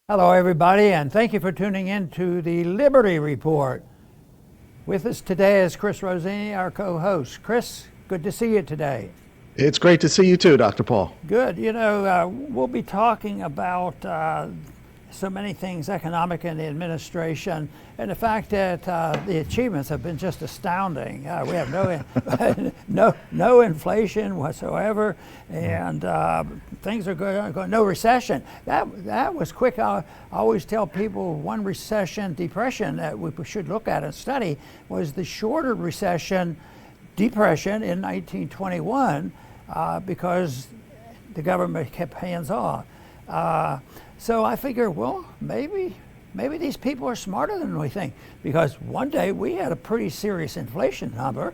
Hello, everybody, and thank you for tuning in to the Liberty Report. With us today is Chris Rossini, our co-host. Chris, good to see you today. It's great to see you too, Dr. Paul. Good. We'll be talking about so many things, economic and the administration, and the fact that the achievements have been just astounding. We have no inflation whatsoever, and things are going. No recession. That was quick. I always tell people one recession, depression that we should look at and study was the shorter recession, depression in 1921, because the government kept hands off. So I figure, well, maybe these people are smarter than we think, because one day we had a pretty serious inflation number.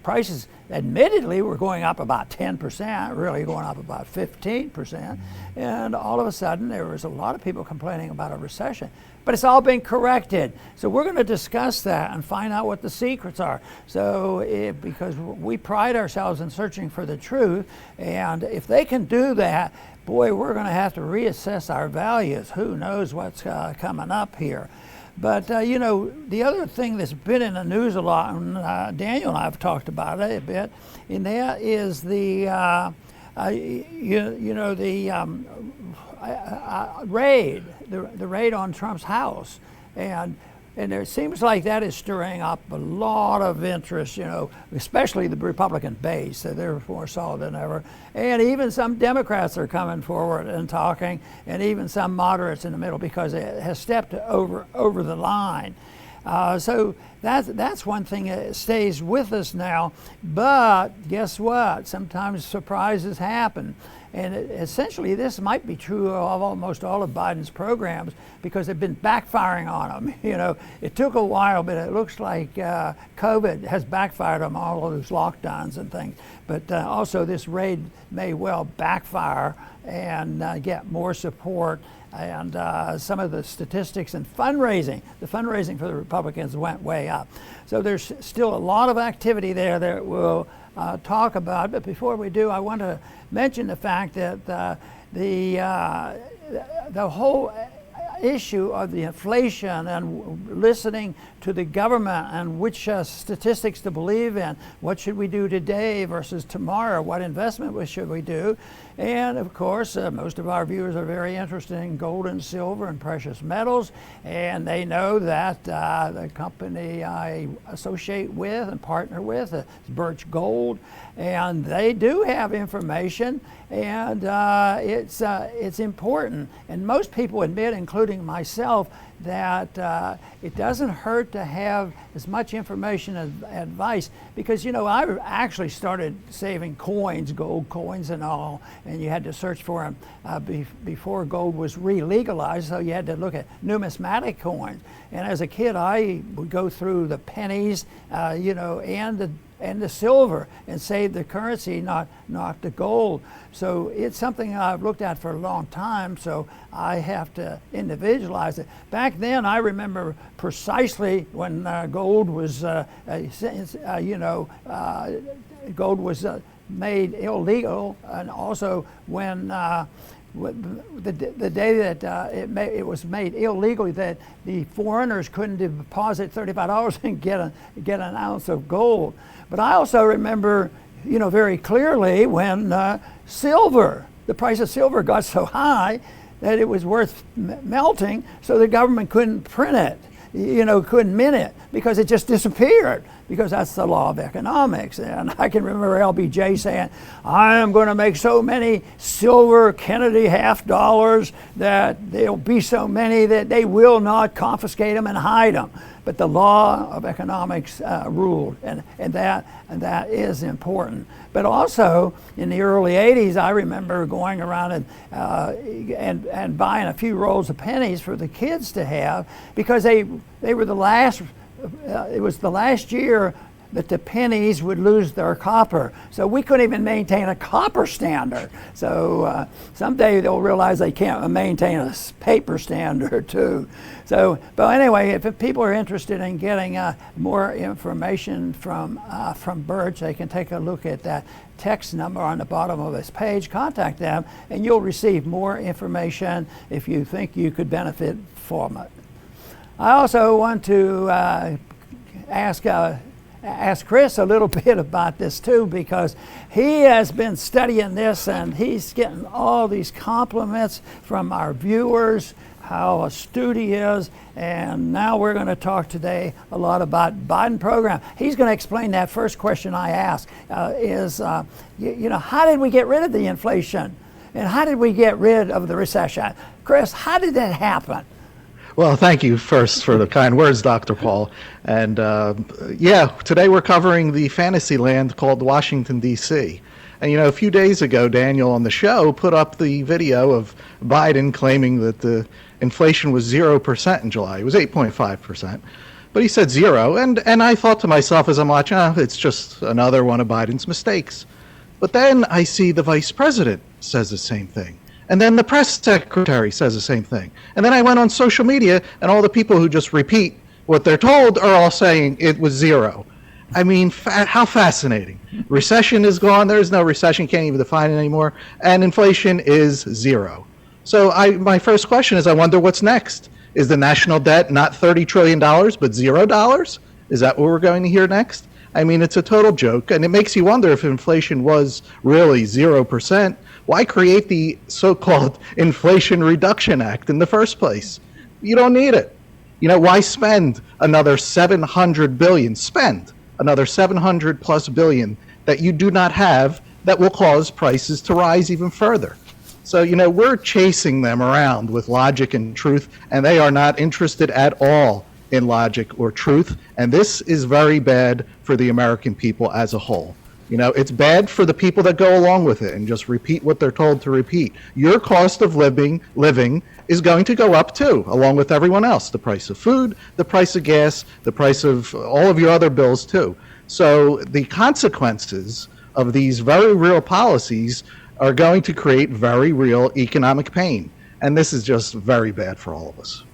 Prices admittedly were going up about 10%, really going up about 15%. And all of a sudden there was a lot of people complaining about a recession. But it's all been corrected. So we're going to discuss that and find out what the secrets are. So because we pride ourselves in searching for the truth, and if they can do that, boy, we're going to have to reassess our values. Who knows what's coming up here. But, the other thing that's been in the news a lot, and Daniel and I have talked about it a bit, and that is the raid on Trump's house. And it seems like that is stirring up a lot of interest, especially the Republican base. They're more solid than ever. And even some Democrats are coming forward and talking, and even some moderates in the middle, because it has stepped over the line. So that's one thing that stays with us now. But guess what? Sometimes surprises happen. And essentially, this might be true of almost all of Biden's programs, because they've been backfiring on them. It took a while, but it looks like COVID has backfired on all of those lockdowns and things. But also, this raid may well backfire and get more support. And some of the statistics and fundraising, the fundraising for the Republicans went way up. So there's still a lot of activity there that we'll talk about. But before we do, I want to mention the fact that the whole issue of the inflation and listening to the government and which statistics to believe in, what should we do today versus tomorrow, what investment should we do, and of course most of our viewers are very interested in gold and silver and precious metals, and they know that the company I associate with and partner with is Birch Gold, and they do have information, and it's important, and most people admit, including myself, that it doesn't hurt to have as much information as advice, because I actually started saving coins, gold coins and all, and you had to search for them before gold was re-legalized, so you had to look at numismatic coins. And as a kid, I would go through the pennies, and the silver, and save the currency, not the gold. So it's something I've looked at for a long time, so I have to individualize it. Back then, I remember precisely when gold was, gold was made illegal, and also when the day that it was made illegal, that the foreigners couldn't deposit $35 and get an ounce of gold. But I also remember, very clearly when the price of silver got so high that it was worth melting, so the government couldn't print it, couldn't mint it, because it just disappeared, because that's the law of economics. And I can remember LBJ saying, I am going to make so many silver Kennedy $50 that there'll be so many that they will not confiscate them and hide them. But the law of economics ruled, and that is important. But also in the early '80s, I remember going around and buying a few rolls of pennies for the kids to have, because they were the last. It was the last year but the pennies would lose their copper. So we couldn't even maintain a copper standard. So someday they'll realize they can't maintain a paper standard too. So, but anyway, if people are interested in getting more information from Birch, they can take a look at that text number on the bottom of this page, contact them, and you'll receive more information if you think you could benefit from it. I also want to ask Chris a little bit about this too, because he has been studying this and he's getting all these compliments from our viewers, how astute he is, and now we're going to talk today a lot about Biden program. He's going to explain that first question I asked is, you know, how did we get rid of the inflation? And how did we get rid of the recession? Chris, how did that happen? Well, thank you first for the kind words, Dr. Paul. And yeah, today we're covering the Fantasyland called Washington, D.C. And you know, a few days ago, Daniel on the show put up the video of Biden claiming that the inflation was 0% in July. It was 8.5%. But he said zero. And I thought to myself as I'm watching, it's just another one of Biden's mistakes. But then I see the vice president says the same thing. And then the press secretary says the same thing. And then I went on social media, and all the people who just repeat what they're told are all saying it was zero. I mean, how fascinating. Recession is gone. There's no recession. Can't even define it anymore. And inflation is zero. So my first question is, I wonder what's next. Is the national debt not $30 trillion, but $0? Is that what we're going to hear next? I mean, it's a total joke. And it makes you wonder, if inflation was really 0%, why create the so-called Inflation Reduction Act in the first place? You don't need it. You know, why spend another $700 billion, spend another 700 plus billion that you do not have, that will cause prices to rise even further? So, you know, we're chasing them around with logic and truth, and they are not interested at all in logic or truth. And this is very bad for the American people as a whole. You know, it's bad for the people that go along with it and just repeat what they're told to repeat. Your cost of living is going to go up too, along with everyone else. The price of food, the price of gas, the price of all of your other bills too. So the consequences of these very real policies are going to create very real economic pain. And this is just very bad for all of us.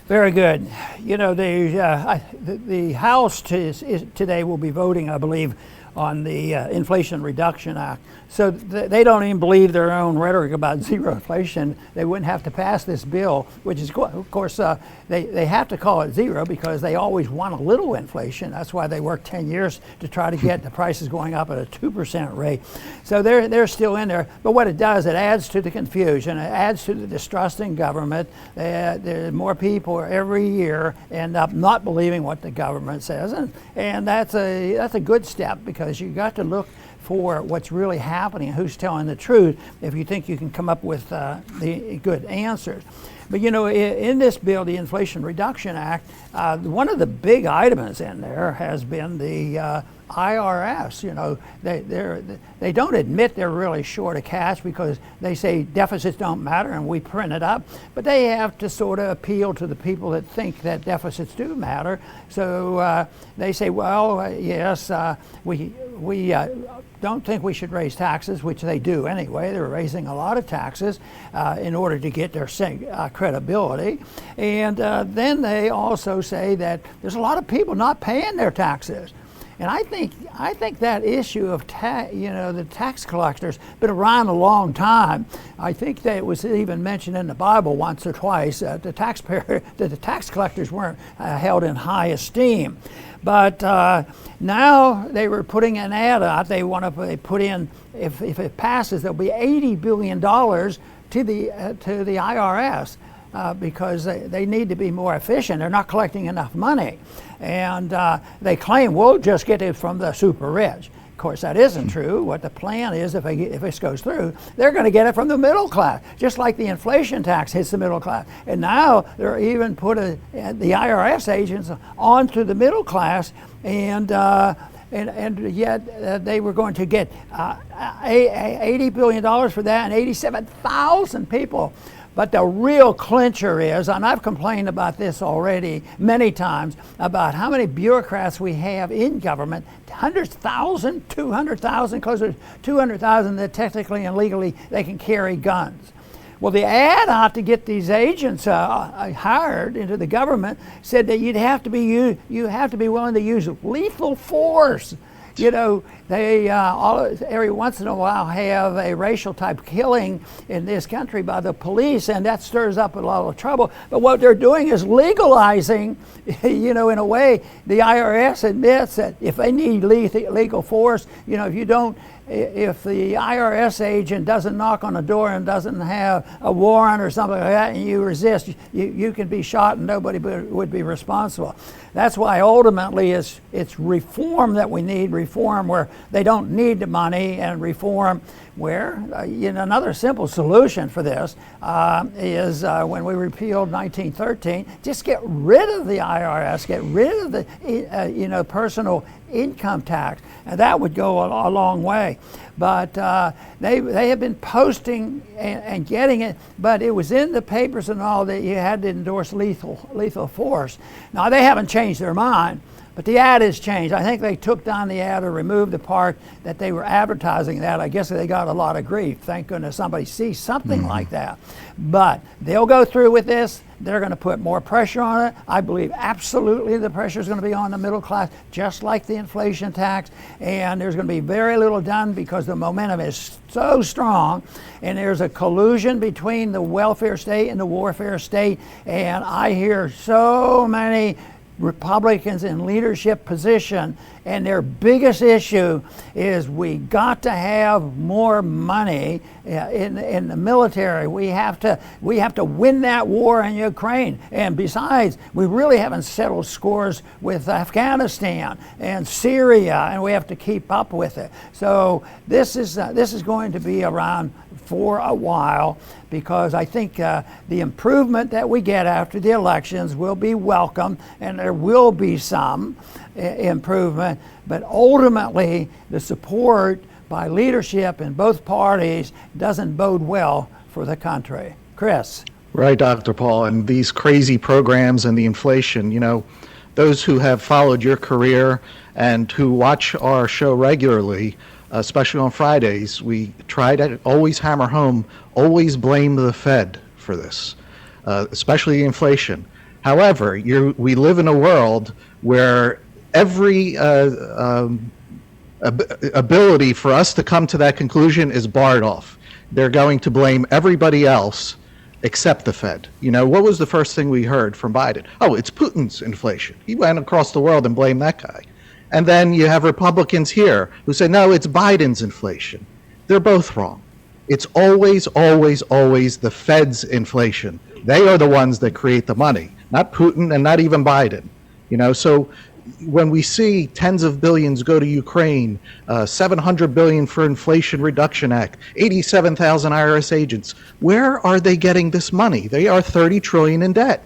Very good. You know, the House today will be voting, I believe, on the Inflation Reduction Act. So they don't even believe their own rhetoric about zero inflation. They wouldn't have to pass this bill, which is, of course, they have to call it zero because they always want a little inflation. That's why they worked 10 years to try to get the prices going up at a 2% rate. So they're still in there. But what it does, it adds to the confusion. It adds to the distrust in government. There more people every year end up not believing what the government says, and that's a good step, because you got to look for what's really happening and who's telling the truth if you think you can come up with the good answers. But you know, in this bill, the Inflation Reduction Act, one of the big items in there has been the IRS. You know, they don't admit they're really short of cash because they say deficits don't matter and we print it up, but they have to sort of appeal to the people that think that deficits do matter. So they say, well, yes, we don't think we should raise taxes, which they do anyway. They're raising a lot of taxes in order to get their credibility. And then they also say that there's a lot of people not paying their taxes. And I think that issue of the tax collectors been around a long time. I think that it was even mentioned in the Bible once or twice that the tax collectors weren't held in high esteem. But now they were putting an ad out. They put in, if it passes, there'll be $80 billion to the IRS. Because they need to be more efficient. They're not collecting enough money. And they claim we'll just get it from the super rich. Of course, that isn't true. What the plan is, if this goes through, they're going to get it from the middle class, just like the inflation tax hits the middle class. And now they're even put the IRS agents onto the middle class, and yet they were going to get $80 billion for that, and 87,000 people But the real clincher is, and I've complained about this already many times, about how many bureaucrats we have in government, 100,000, 200,000, close to 200,000 that technically and legally they can carry guns. Well, the ad out to get these agents hired into the government said that you have to be willing to use lethal force. You know, they every once in a while have a racial type killing in this country by the police, and that stirs up a lot of trouble. But what they're doing is legalizing, you know, in a way, the IRS admits that if they need legal force, you know, if the IRS agent doesn't knock on the door and doesn't have a warrant or something like that, and you resist, you can be shot and nobody would be responsible. That's why ultimately it's reform that we need, reform where they don't need the money, and reform where, you know, another simple solution for this is when we repealed 1913, just get rid of the IRS, get rid of the, you know, personal income tax, and that would go a long way. But they have been posting and getting it, but it was in the papers and all that you had to endorse lethal force. Now they haven't changed their mind, but the ad has changed. I think they took down the ad or removed the part that they were advertising that. I guess they got a lot of grief. Thank goodness somebody sees something like that. But they'll go through with this. They're going to put more pressure on it. I believe absolutely the pressure is going to be on the middle class, just like the inflation tax. And there's going to be very little done because the momentum is so strong. And there's a collusion between the welfare state and the warfare state. And I hear so many Republicans in leadership position, and their biggest issue is we got to have more money in the military. We have to win that war in Ukraine, and besides, we really haven't settled scores with Afghanistan and Syria, and we have to keep up with it. So this is going to be around for a while, because I think the improvement that we get after the elections will be welcome, and there will be some improvement, but ultimately the support by leadership in both parties doesn't bode well for the country. Chris. Right, Dr. Paul, and these crazy programs and the inflation, you know, those who have followed your career and who watch our show regularly, especially on Fridays, we try to always hammer home, always blame the Fed for this, especially inflation. However, we live in a world where every ability for us to come to that conclusion is barred off. They're going to blame everybody else except the Fed. You know, what was the first thing we heard from Biden? Oh, it's Putin's inflation. He went across the world and blamed that guy. And then you have Republicans here who say, no, it's Biden's inflation. They're both wrong. It's always, always, always the Fed's inflation. They are the ones that create the money, not Putin and not even Biden. You know, so when we see tens of billions go to Ukraine, 700 billion for Inflation Reduction Act, 87,000 IRS agents, where are they getting this money? They are 30 trillion in debt.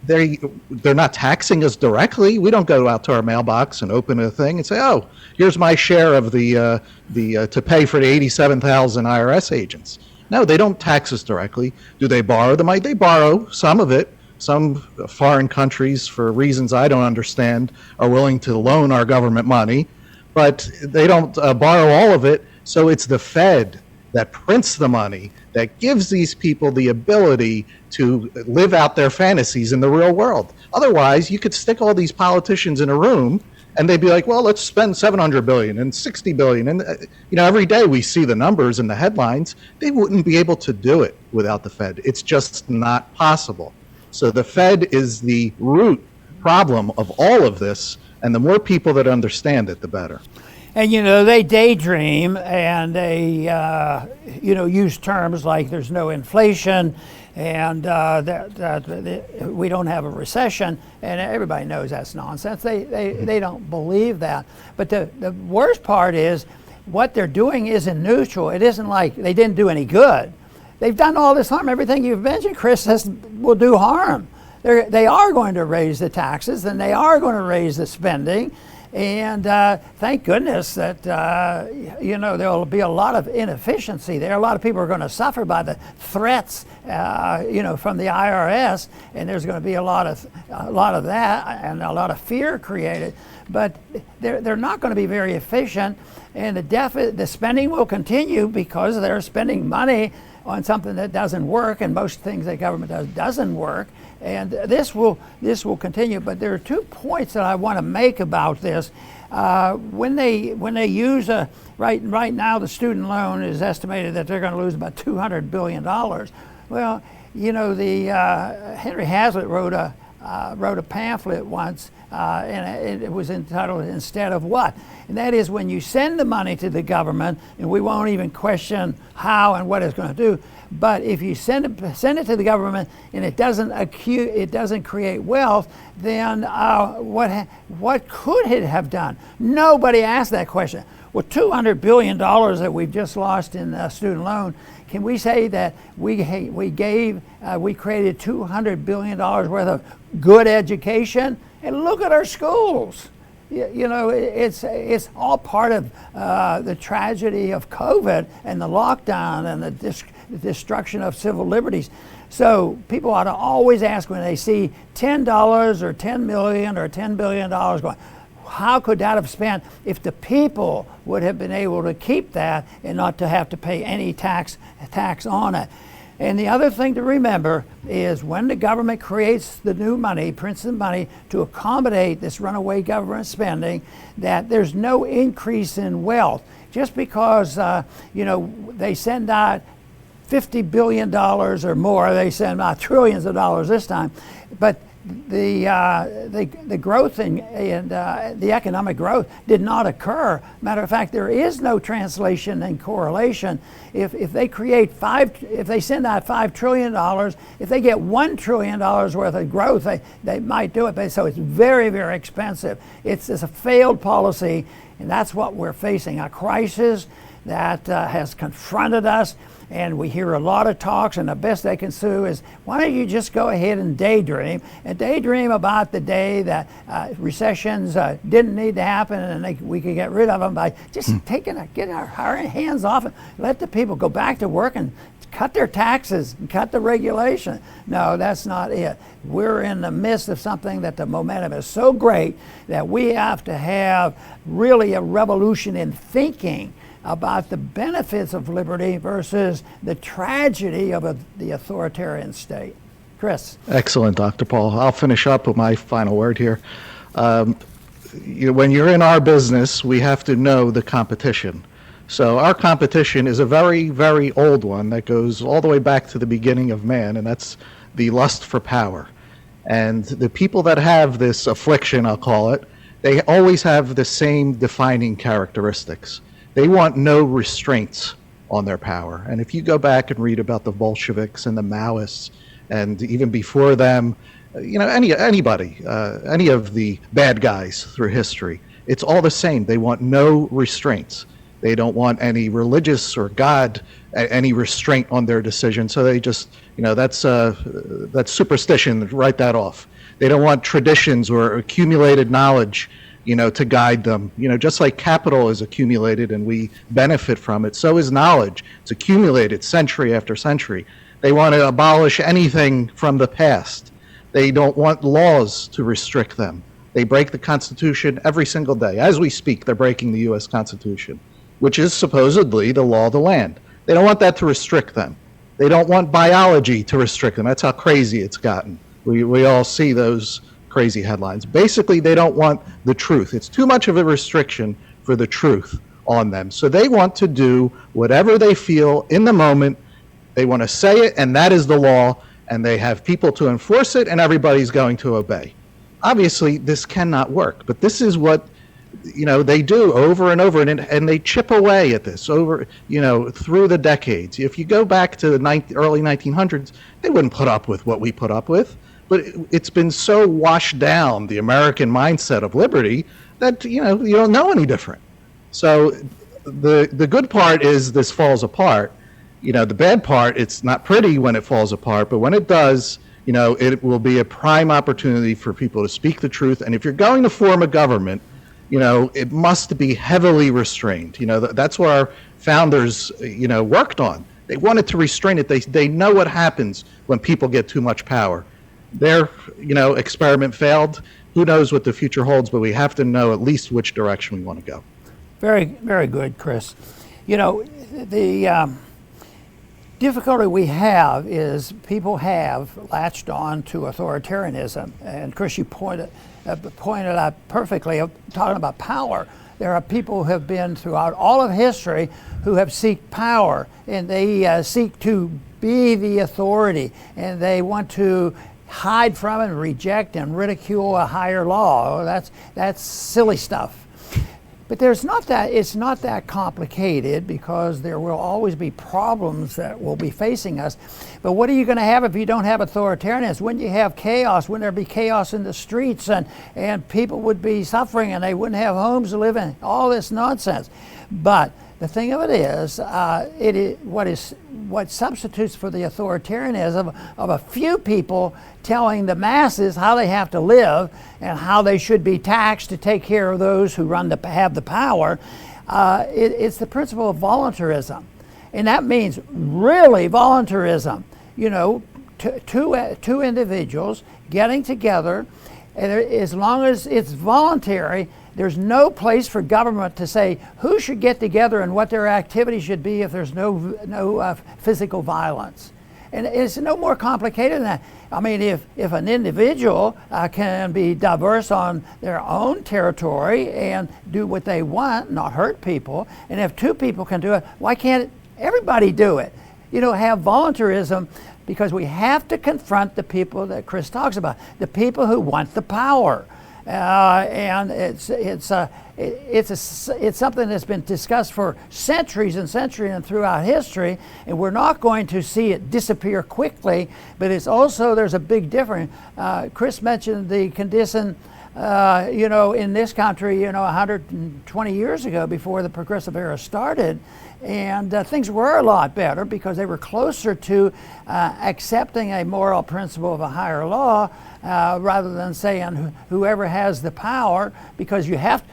They're not taxing us directly. We don't go out to our mailbox and open a thing and say, oh, here's my share of the to pay for the 87,000 IRS agents. No, they don't tax us directly. Do they borrow the money? They borrow some of it. Some foreign countries, for reasons I don't understand, are willing to loan our government money, but they don't borrow all of it. So it's the Fed that prints the money, that gives these people the ability to live out their fantasies in the real world. Otherwise, you could stick all these politicians in a room and they'd be like, well, let's spend 700 billion and 60 billion. And, you know, every day we see the numbers and the headlines. They wouldn't be able to do it without the Fed. It's just not possible. So the Fed is the root problem of all of this. And the more people that understand it, the better. And, you know, they daydream and they, you know, use terms like there's no inflation and that we don't have a recession. And everybody knows that's nonsense. They don't believe that. But the worst part is what they're doing isn't neutral. It isn't like they didn't do any good. They've done all this harm. Everything you've mentioned, Chris, will do harm. They are going to raise the taxes and they are going to raise the spending. And thank goodness that, there will be a lot of inefficiency there. A lot of people are going to suffer by the threats, from the IRS, and there's going to be a lot of that and a lot of fear created. But they're not going to be very efficient, and the spending will continue because they're spending money on something that doesn't work, and most things that government does doesn't work. And this will continue. But there are 2 points that I want to make about this. When they use right now, the student loan is estimated that they're going to lose about $200 billion. Well, Henry Hazlitt wrote a pamphlet once, and it was entitled "Instead of What?" And that is, when you send the money to the government, and we won't even question how and what it's going to do, but if you send it to the government and it doesn't create wealth, then what could it have done? Nobody asked that question. Well, $200 billion that we've just lost in student loan, can we say that we created $200 billion worth of good education? And look at our schools. It's all part of the tragedy of COVID and the lockdown and the destruction of civil liberties. So people ought to always ask, when they see $10 or $10 million or $10 billion going, how could that have spent if the people would have been able to keep that and not to have to pay any tax on it? And the other thing to remember is, when the government creates the new money, prints the money to accommodate this runaway government spending, that there's no increase in wealth. Just because they send out $50 billion or more, they send out trillions of dollars this time, but the growth and the economic growth did not occur. Matter of fact, there is no translation and correlation. If they send out $5 trillion, if they get $1 trillion worth of growth, they might do it. But so it's very, very expensive. It's a failed policy, and that's what we're facing, a crisis that has confronted us. And we hear a lot of talks, and the best they can do is, why don't you just go ahead and daydream about the day that recessions didn't need to happen, and we could get rid of them by just getting our hands off it, let the people go back to work and cut their taxes and cut the regulation. No, that's not it. We're in the midst of something that the momentum is so great that we have to have really a revolution in thinking about the benefits of liberty versus the tragedy of the authoritarian state. Chris. Excellent, Dr. Paul. I'll finish up with my final word here. When you're in our business, we have to know the competition. So our competition is a very, very old one that goes all the way back to the beginning of man, and that's the lust for power. And the people that have this affliction, I'll call it, they always have the same defining characteristics. They want no restraints on their power. And if you go back and read about the Bolsheviks and the Maoists, and even before them, anybody, any of the bad guys through history, it's all the same. They want no restraints. They don't want any religious or God, any restraint on their decision. So they just, that's superstition, write that off. They don't want traditions or accumulated knowledge to guide them. Just like capital is accumulated and we benefit from it, so is knowledge. It's accumulated century after century. They want to abolish anything from the past. They don't want laws to restrict them. They break the Constitution every single day. As we speak, they're breaking the U.S. Constitution, which is supposedly the law of the land. They don't want that to restrict them. They don't want biology to restrict them. That's how crazy it's gotten. We all see those crazy headlines. Basically, they don't want the truth. It's too much of a restriction for the truth on them. So they want to do whatever they feel in the moment. They want to say it, and that is the law, and they have people to enforce it, and everybody's going to obey. Obviously, this cannot work, but this is what they do over and over, and they chip away at this over, through the decades. If you go back to the early 1900s, they wouldn't put up with what we put up with. But it's been so washed down, the American mindset of liberty, that you don't know any different. So the good part is this falls apart. The bad part, it's not pretty when it falls apart, but when it does, it will be a prime opportunity for people to speak the truth. And if you're going to form a government, it must be heavily restrained. That's what our founders, worked on. They wanted to restrain it. They know what happens when people get too much power. Their, experiment failed. Who knows what the future holds, but we have to know at least which direction we want to go. Very, very good, Chris. The difficulty we have is people have latched on to authoritarianism. And Chris, you pointed out perfectly, talking about power. There are people who have been throughout all of history who have sought power, and they seek to be the authority, and they want to hide from and reject and ridicule a higher law. That's silly stuff. But it's not that complicated, because there will always be problems that will be facing us. But what are you going to have if you don't have authoritarianism? When you have chaos, when there be chaos in the streets, and people would be suffering and they wouldn't have homes to live in, all this nonsense. But the thing of it is, what substitutes for the authoritarianism of a few people telling the masses how they have to live and how they should be taxed to take care of those who have the power. It's the principle of voluntarism, and that means really voluntarism. Two individuals getting together, and as long as it's voluntary, there's no place for government to say who should get together and what their activity should be if there's no physical violence. And it's no more complicated than that. I mean, if an individual can be diverse on their own territory and do what they want, not hurt people, and if two people can do it, why can't everybody do it? Have voluntarism, because we have to confront the people that Chris talks about, the people who want the power. And it's something that's been discussed for centuries and centuries and throughout history, and we're not going to see it disappear quickly. But it's also, there's a big difference. Chris mentioned the condition, in this country, 120 years ago, before the progressive era started. And things were a lot better because they were closer to accepting a moral principle of a higher law, rather than saying whoever has the power, because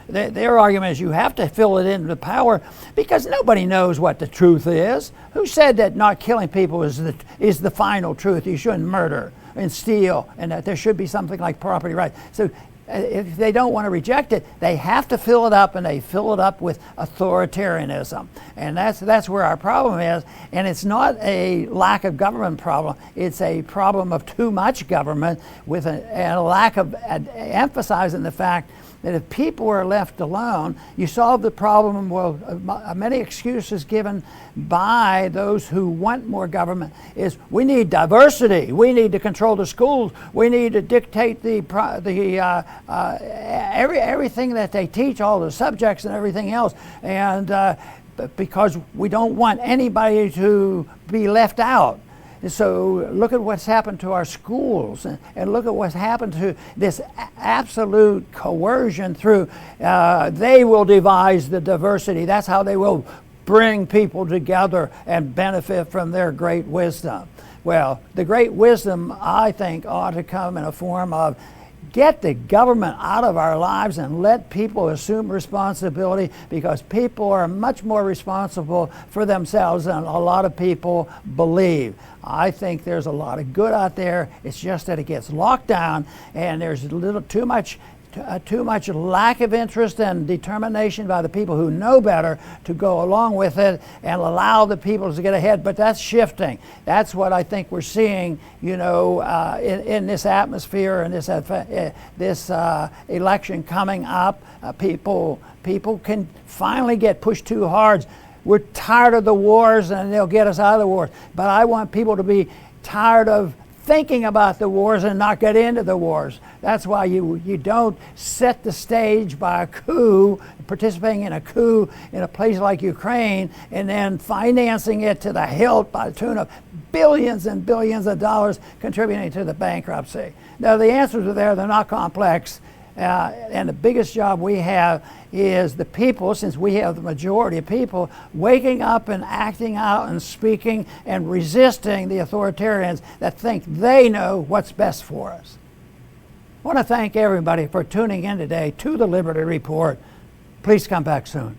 their argument is you have to fill it into the power, because nobody knows what the truth is. Who said that not killing people is the final truth? You shouldn't murder and steal, and that there should be something like property rights. So if they don't want to reject it, they have to fill it up, and they fill it up with authoritarianism. And that's where our problem is. And it's not a lack of government problem. It's a problem of too much government, with a lack of emphasizing the fact that if people are left alone, you solve the problem. Well, many excuses given by those who want more government is we need diversity, we need to control the schools, we need to dictate everything that they teach, all the subjects and everything else, and because we don't want anybody to be left out. So look at what's happened to our schools, and look at what's happened to this absolute coercion through, they will devise the diversity. That's how they will bring people together and benefit from their great wisdom. Well, the great wisdom, I think, ought to come in a form of get the government out of our lives and let people assume responsibility, because people are much more responsible for themselves than a lot of people believe. I think there's a lot of good out there. It's just that it gets locked down, and there's too much lack of interest and determination by the people who know better to go along with it and allow the people to get ahead. But that's shifting. That's what I think we're seeing, in this atmosphere and this election coming up. People can finally get pushed too hard. We're tired of the wars, and they'll get us out of the wars. But I want people to be tired of thinking about the wars and not get into the wars. That's why you don't set the stage by a coup, participating in a coup in a place like Ukraine, and then financing it to the hilt by the tune of billions and billions of dollars, contributing to the bankruptcy. Now, the answers are there. They're not complex. And the biggest job we have is the people, since we have the majority of people, waking up and acting out and speaking and resisting the authoritarians that think they know what's best for us. I want to thank everybody for tuning in today to the Liberty Report. Please come back soon.